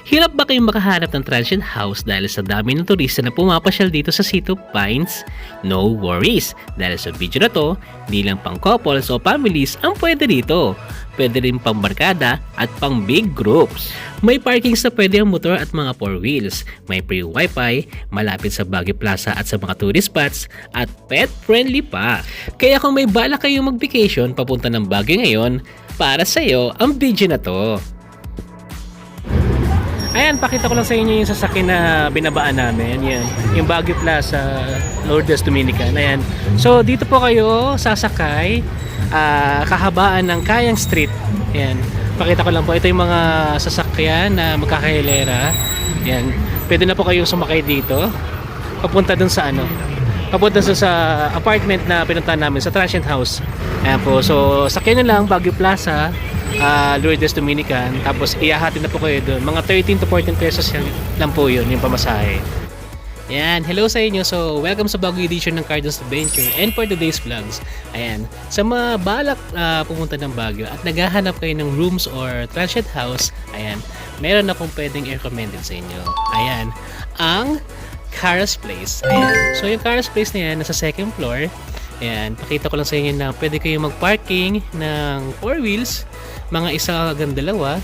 Hirap ba kayong makahanap ng transient house dahil sa dami ng turista na pumapasyal dito sa City of Pines? No worries! Dahil sa video na to, di lang pang couples o families ang pwede dito. Pwede rin pang barkada at pang big groups. May parking sa pwede ang motor at mga 4 wheels. May free wifi, malapit sa Baguio Plaza at sa mga tourist spots, at pet friendly pa. Kaya kung may bala kayong mag-vacation papunta ng Baguio ngayon, para sa'yo ang video na to. Ayan, pakita ko lang sa inyo yung sasakyan na binabaan namin. Yan, yung Baguio Plaza, Lourdes Dominican. Ayan. So, dito po kayo sasakay, kahabaan ng Kayang Street. Ayan. Pakita ko lang po, ito yung mga sasakyan na magkakahilera. Ayan. Pwede na po kayong sumakay dito. Papunta dun sa papunta sa apartment na pinuntahan namin, sa transient house. Ayan po. So, sakyan na lang, Baguio Plaza, Lourdes Dominican, tapos ihahatid na po kayo doon. Mga 13 to 14 pesos lang po yun, yung pamasahe. Ayan, hello sa inyo. So, welcome sa bagong edition ng Cardinals Adventure and for today's vlogs. Ayan, sa mga balak pumunta ng Baguio at naghahanap kayo ng rooms or transient house, ayan, meron akong pwedeng i-recommended sa inyo. Ayan, ang Cara's Place. Ayan, so yung Cara's Place na yan, nasa second floor. Ayan, pakita ko lang sa inyo na pwede kayong mag-parking ng 4 wheels, mga isa hanggang dalawa.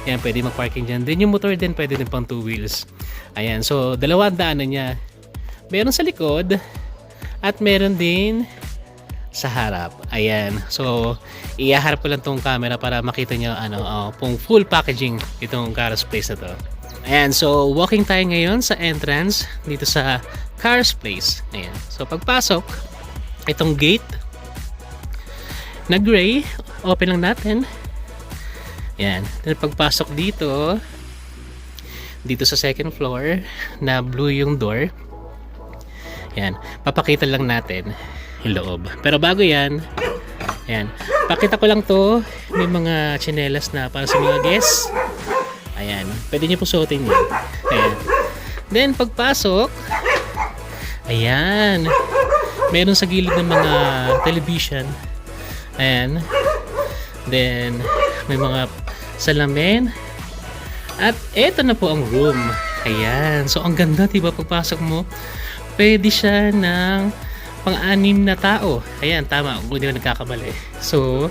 Ayan, pwede mag-parking dyan. Then yung motor din, pwede din pang 2 wheels. Ayan, so dalawa ang daanan niya. Meron sa likod at meron din sa harap. Ayan, so ihaharap ko lang tong camera para makita nyo pong full packaging itong Cara's Place na to. Ayan, so walking tayo ngayon sa entrance dito sa Cara's Place. Ayan, so pagpasok, itong gate na gray, open lang natin. Ayan, then pagpasok dito sa second floor na blue yung door. Ayan, papakita lang natin yung loob. Pero bago yan, ayan, pakita ko lang to, may mga tsinelas na para sa mga guests. Ayan, pwede nyo po suotin yun. Ayan, then pagpasok, ayan, meron sa gilid ng mga television. Ayan, then may mga salamin. At eto na po ang room. Ayan, so ang ganda, diba? Pagpasok mo, pwede siya ng pang-anim na tao. Ayan, tama, kung hindi ko nagkakamali. So,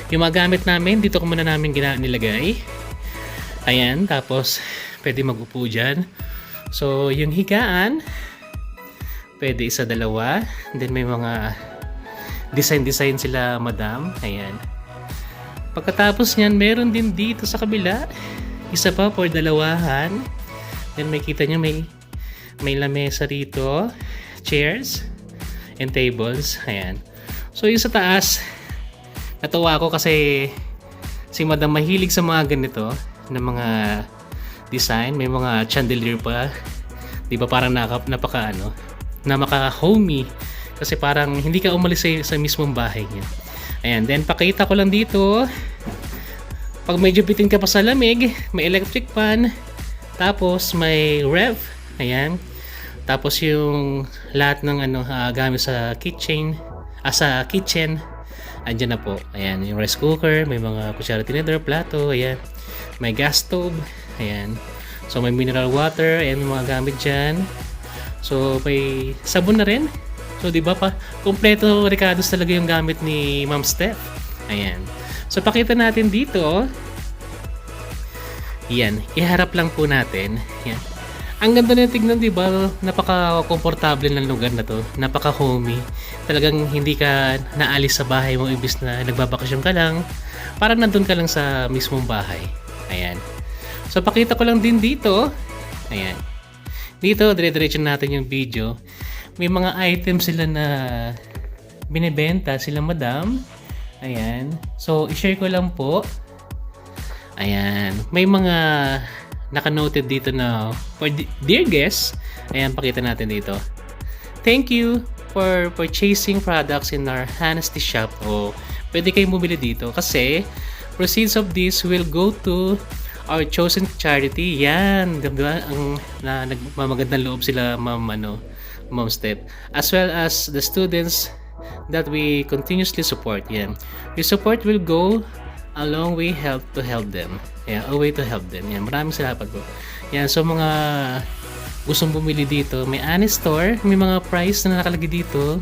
yung mga gamit namin, dito ko muna namin nilagay. Ayan, tapos pwede mag-upo dyan. So, yung higaan, pwede isa, dalawa. Then may mga design sila, madam. Ayan. Pagkatapos nyan, meron din dito sa kabila, isa pa for dalawahan. Then may kita nyo, may lamesa rito, chairs and tables. Ayan. So yung sa taas, natuwa ako kasi si madam mahilig sa mga ganito na mga design. May mga chandelier pa, di ba? Parang napaka-homey kasi parang hindi ka umalis sa mismong bahay niya. Ayan, then pakita ko lang dito, pag medyo bitin ka pa sa lamig, may electric fan, tapos may ref. Ayan, tapos yung lahat ng gamit sa kitchen, andyan na po. Ayan, yung rice cooker, may mga kutsara, tinidor, plato. Ayan, may gas stove. Ayan, so may mineral water. Ayan, mga gamit dyan. So may sabon na rin. So di ba pa, kompleto Ricardo's talaga yung gamit ni Ma'am Steph. Ayan. So pakita natin dito. Yan, iharap lang po natin. Yan. Ang ganda na tignan, di ba? Napaka-komportable ng lugar na to. Napaka-homey. Talagang hindi ka naalis sa bahay mo ibis na nagbabakasyon ka lang. Parang nandun ka lang sa mismong bahay. Ayan. So pakita ko lang din dito. Ayan. Dito, dire-diretso natin yung video. May mga items sila na binibenta sila, madam. Ayan. So, i-share ko lang po. Ayan. May mga naka-noted dito na for dear guests. Ayan, pakita natin dito. Thank you for purchasing products in our honesty shop. O, pwede kayong bumili dito kasi proceeds of this will go to our chosen charity. Yan. Diba? Ang nagmamagandang loob sila, Ma'am Steph, as well as the students that we continuously support. Yan. Your support will go A long way to help them. Yeah, a way to help them. Yan, maraming salamat po. Yan, so mga gustong bumili dito, may Honest Store, may mga price na nakalagay dito.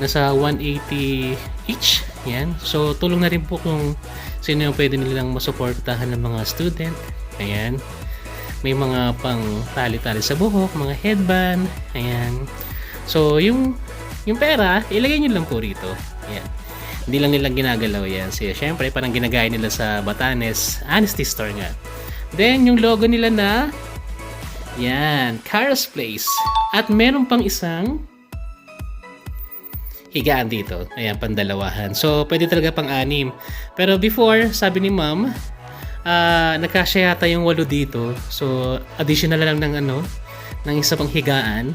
Nasa 180 each. Yan. So, tulong na rin po kung sino yung pwede nilang masuportahan ng mga student. Ayan. May mga pang tali-tali sa buhok, mga headband. Ayan. So, yung pera, ilagay nyo lang po rito. Ayan. Hindi lang nilang ginagalaw yan. So, syempre, parang ginagaya nila sa Batanes Honesty Store nga. Then, yung logo nila na yan, Cara's Place. At meron pang isang higaan dito. Ayan, pandalawahan. So, pwede talaga pang-anim. Pero before, sabi ni ma'am, nagkasya yata yung 8 dito. So, additional na lang ng isa pang higaan.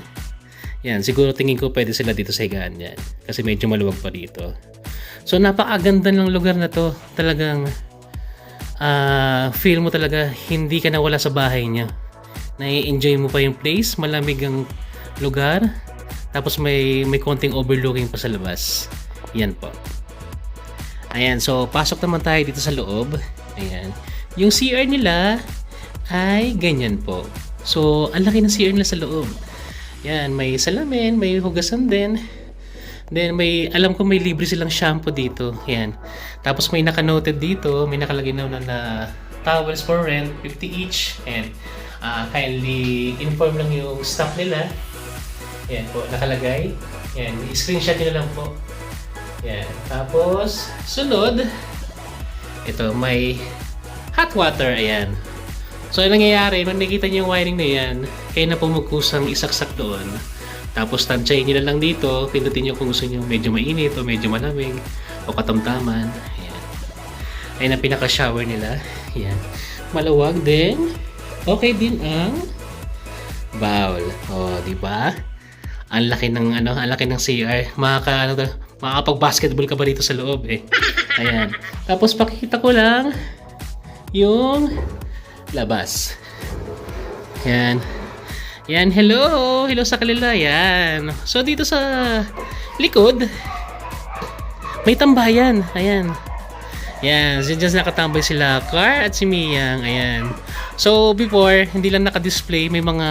Yan, siguro tingin ko pwede sila dito sa higaan yan. Kasi medyo maluwag pa dito. So, napakaganda ng lugar na to. Talagang, feel mo talaga hindi ka nawala sa bahay niya. Nai-enjoy mo pa yung place. Malamig ang lugar. Tapos may konting overlooking pa sa labas. Yan po. Ayan, so pasok naman tayo dito sa loob. Ayan. Yung CR nila ay ganyan po. So, ang laki ng CR nila sa loob. Yan, may salamin, may hugasan din. Then alam ko may libre silang shampoo dito. Yan. Tapos may naka-noted dito, may nakalagay na towels for rent, 50 each. And kindly inform lang yung staff nila. Yan po, nakalagay. Yan, i-screenshot nyo lang po. Yan. Tapos, sunod, ito, may hot water. Ayan. So, yung nangyayari, nung nakikita nyo yung wiring na yan, kayo na po magkusang isaksak doon. Tapos, tansyahin nyo na lang dito. Pindutin nyo kung gusto nyo medyo mainit o medyo malamig o katamtaman. Ayan. Ayan ang pinaka-shower nila. Ayan. Maluwag din. Okay din ang bowl. O, di ba? Ang laki ng CR. Makakapag-basketball ka ba dito sa loob eh. Ayan. Tapos pakita ko lang yung labas. Ayan. Yan, hello! Hello sa kanila, yan. So, dito sa likod, may tambayan. Ayan. Yan, dyan nakatambay sila, Car at si Miyang. Ayan. So, before, hindi lang naka-display, may mga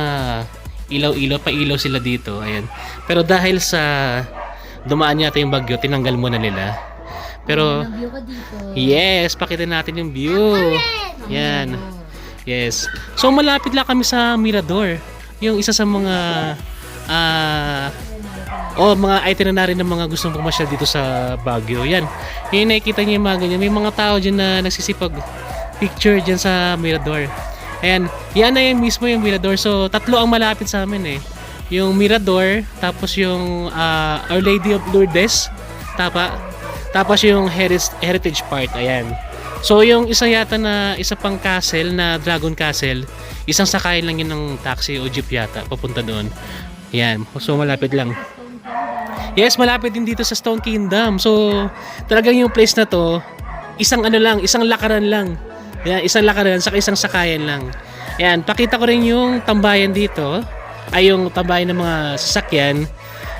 ilaw-ilaw, pa-ilaw sila dito. Ayan. Pero dahil sa dumaan yata yung bagyo, tinanggal muna nila. Pero, view ko dito. Yes, pakita natin yung view. Yan. Yes. So, malapit lang kami sa Mirador. Yung isa sa mga mga itinerary ng mga gustong pumasyal dito sa Baguio. Yan. Yung nakikita niyo yung mga ganyan. May mga tao dyan na nagsisipag picture dyan sa Mirador. Ayan. Yan na yung mismo yung Mirador. So, tatlo ang malapit sa amin eh. Yung Mirador, tapos yung Our Lady of Lourdes, tapos yung Heritage Park. Ayan. So, yung isa pang castle na Dragon Castle, isang sakay lang yun ng taxi o jeep yata papunta doon. Yan. So, malapit lang. Yes, malapit din dito sa Stone Kingdom. So, talagang yung place na to, isang lakaran lang. Yan, isang lakaran, saka isang sakayan lang. Yan, pakita ko rin yung tambayan dito. Ay, yung tambayan ng mga sasakyan.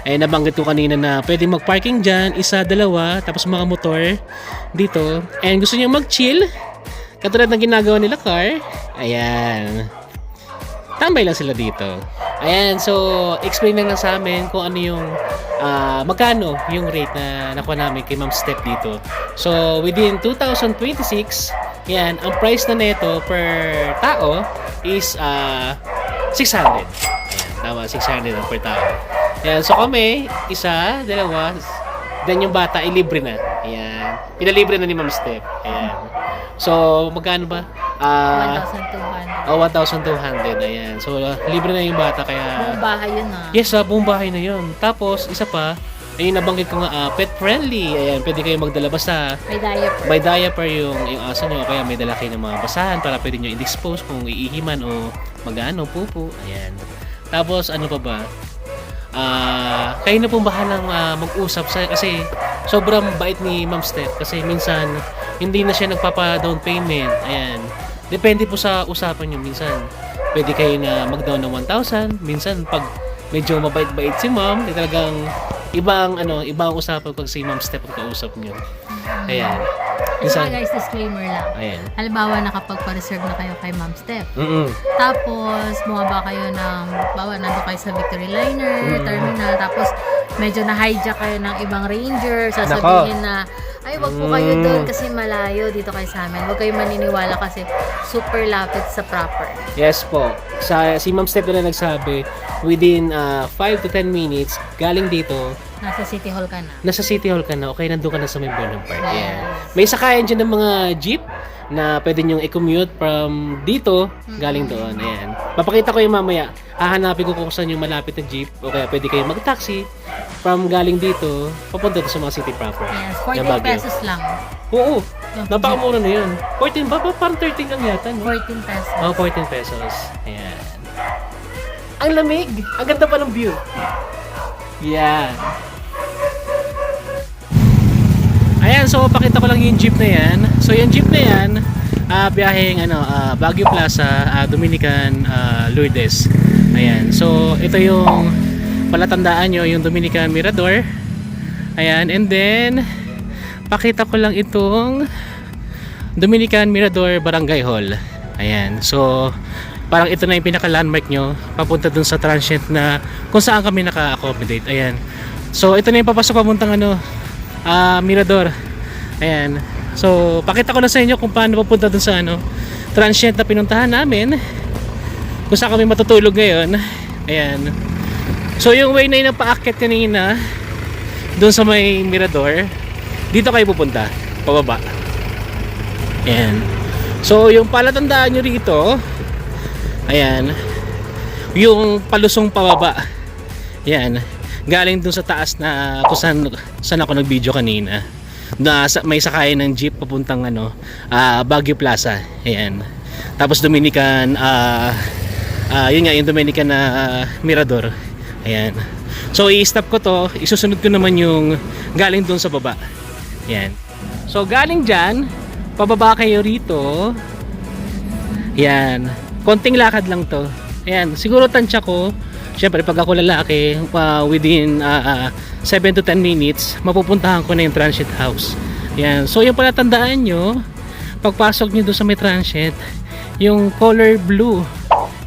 Ay, nabanggit ko kanina na pwede mag-parking dyan, isa, dalawa, tapos mga motor dito. And gusto niyo mag-chill, katulad ng ginagawa nila Car. Ayan. Tambay lang sila dito. Ayan, so explain lang sa amin kung ano yung magkano yung rate na nakuha namin kay Ma'am Steph dito. So within 2026, yan, ang price na neto per tao is 600. Ayan, tama, 600 per tao. Ayan, so kami, isa, dalawa, then yung bata ay libre na. Ayan. Pinalibre na ni Ma'am Steph. Ayan. So, magkano ba? 1,200. 1,200. Ayan. So, libre na yung bata kaya... Buong bahay yun ah. Yes, buong bahay na yun. Tapos, isa pa, ayun nabanggit ko nga, pet friendly. Ayan, pwede kayo magdala basta May diaper. may diaper yung aso nyo. Kaya may dala kayo ng mga basahan para pwede nyo i-dispose kung iihiman o pupo. Ayan. Tapos, ano pa ba? Kayo na pong bahalang mag-usap kasi sobrang bait ni Ma'am Steph kasi minsan hindi na siya nagpapa-down payment. Ayan. Depende po sa usapan nyo. Minsan, pwede kayo na mag-down ng 1,000. Minsan, pag medyo mabait-bait si Ma'am, talagang ibang usapan pag si Ma'am Steph ang kausap nyo. Ayan. At saka guys, disclaimer lang. Ayan. Halimbawa, nakapagpa-reserve na kayo kay Ma'am Steph. Mm-mm. Tapos, bumaba kayo ng, nandun kayo sa Victory Liner, terminal, tapos medyo na-hijack kayo ng ibang ranger, sasabihin na, ay, wag po kayo doon kasi malayo dito kayo sa amin. Wag kayo maniniwala kasi super lapit sa proper. Yes po. Si Ma'am Steph na nagsabi, within 5 to 10 minutes, galing dito, Nasa City Hall ka na. nasa City Hall ka na, okay, nandun ka na sa may Burnham Park. Yes. Ayan. May sakayan dyan ng mga jeep na pwede nyong i-commute from dito, galing doon. Ayan. Papakita ko yung mamaya. Hahanapin ko kung saan yung malapit na jeep. O kaya pwede kayo mag-taxi from galing dito, papunta sa mga city proper. Yes, ng 14 Baguio. pesos lang. Oo. Napakamura na yun. 14 ba? Parang 13 lang yata, no? 14 pesos. Oh, 14 pesos. Ayan. Ang lamig. Ang ganda pa ng view. Yan. Ayan, so pakita ko lang yung jeep na yan. So yung jeep na yan, biyaheng Baguio Plaza, Dominican Lourdes. Ayan. So ito yung palatandaan nyo, yung Dominican Mirador. Ayan. And then pakita ko lang itong Dominican Mirador Barangay Hall. Ayan. So parang ito na yung pinaka-landmark nyo papunta dun sa transient na kung saan kami naka-accommodate. Ayan. So ito na yung papasok papuntang Mirador. Ayan. So pakita ko na sa inyo kung paano papunta dun sa transient na pinuntahan namin, kung saan kami matutulog ngayon. Ayan. So yung way na yung paakyat kanina dun sa may Mirador, dito kayo pupunta pababa. Ayan. So yung palatandaan nyo rito, ayan, yung palusong pababa. Ayan, galing dun sa taas na kung saan ako nag-video kanina. May sakayan ng jeep papuntang Baguio Plaza. Ayan. Tapos Dominican yun nga yung Dominican Mirador. Ayan. So i-stop ko to, isusunod ko naman yung galing dun sa baba. Ayan. So galing dyan, pababa kayo rito. Ayan. Konting lakad lang to. Ayan, siguro tansya ko. Siyempre, pag ako lalaki, within 7 to 10 minutes, mapupuntahan ko na yung transit house. Ayan. So, yung palatandaan nyo, pagpasok nyo doon sa may transit, yung color blue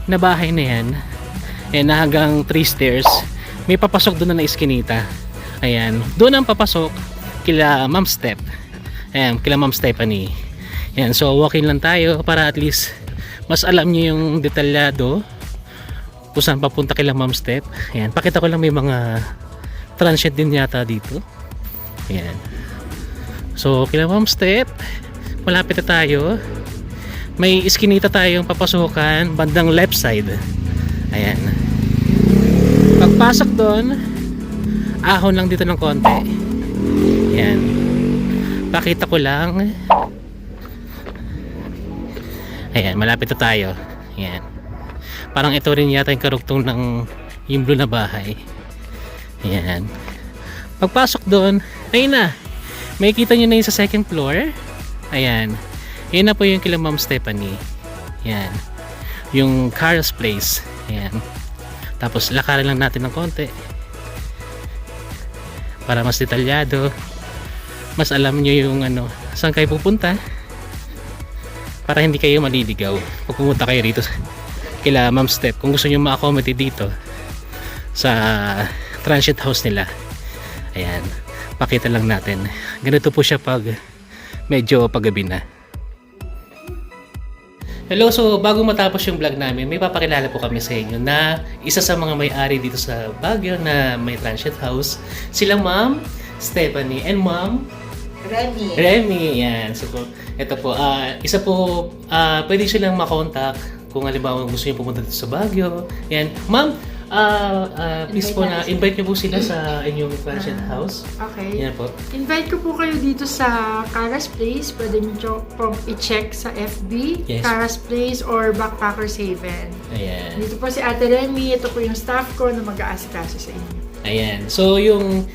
na bahay na yan, ayan, na hanggang 3 stairs, may papasok doon na iskinita. Ayan. Doon ang papasok kila Ma'am Steph. Ayan, kila Ma'am Stephanie. Ayan. So, walking lang tayo para at least mas alam niyo yung detalyado kung saan papunta kila Ma'am Steph. Ayan, pakita ko lang may mga transient din yata dito. Ayan. So, kila Ma'am Steph, malapit na tayo. May iskinita tayong papasukan bandang left side. Ayan. Pagpasok doon, ahon lang dito ng konti. Ayan. Pakita ko lang. Ayan, malapit na tayo. Ayan. Parang ito rin yata yung karugtong ng yung blue na bahay. Ayan. Pagpasok doon, ayun na. May kita nyo na yung sa second floor. Ayan. Ayan na po yung kila Ma'am Stephanie. Ayan. Yung Carl's Place. Ayan. Tapos lakarin lang natin ng konti. Para mas detalyado. Mas alam nyo yung saan kayo pupunta. Para hindi kayo maliligaw pag pumunta kayo rito kila Ma'am Steph. Kung gusto nyo ma-accommodate dito sa transit house nila, ayan, pakita lang natin. Ganito po siya pag medyo paggabi na. Hello, so bago matapos yung vlog namin, may papakilala po kami sa inyo na isa sa mga may-ari dito sa Baguio na may transit house, sila Ma'am Stephanie and Ma'am Remy, yan. So po, ito po, isa po, pwede silang makontak kung halimbawa gusto niyo pumunta dito sa Baguio. Yan. Ma'am, please po na invite niyo po sila sa inyong transit house. Okay. Yan po. Invite ko po kayo dito sa Carl's Place. Pwede niyo po i-check sa FB, Yes. Carl's Place or Backpackers Haven. Ayan. Dito po si Ate Remy. Ito po yung staff ko na mag-aasikaso sa inyo. Ayan. So, yung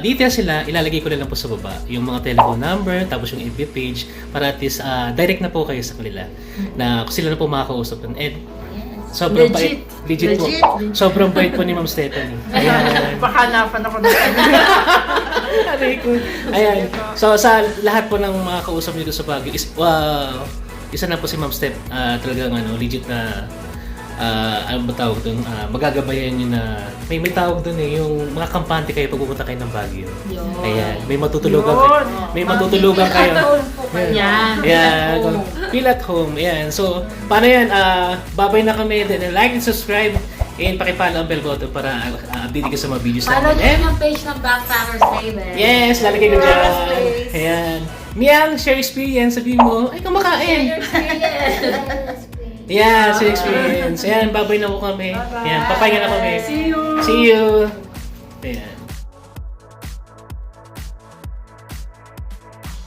details sila, ilalagay ko na lang po sa baba. Yung mga telephone number, tapos yung FB page, para at least direct na po kayo sa kanila. Na kung sila na po makakausap. And Sobrang Legit. bait. Legit po. Legit. Sobrang bait po ni Ma'am Stephanie. Ayan. Baka hanapan ako ng Aray ko. Ayan. So sa lahat po ng mga kausap nito sa Baguio is isa na po si Ma'am Steph. Talagang legit na ano ba tawag doon? Magagabayan niyo na may tawag doon yung mga kampante kayo pag pupunta kayo ng Baguio. Yun. Ayan, may matutulugan kayo. May matutulugan kayo. Yan. Yeah, feel at home. Ayan. So, paano yan? Babay na kami. Then, like and subscribe. And pakipalo ang bell button para update ka sa mga videos Follow namin. din yung page ng Backpackers Table. Yes, lalagay ko dyan. Yes, please. Ayan. Miang, share experience. Sabihin mo, ay, kumakain. Yeah, share experience. Ayan, babay na po kami. Ayan, papahinga na kami. See you! See you. Ayan.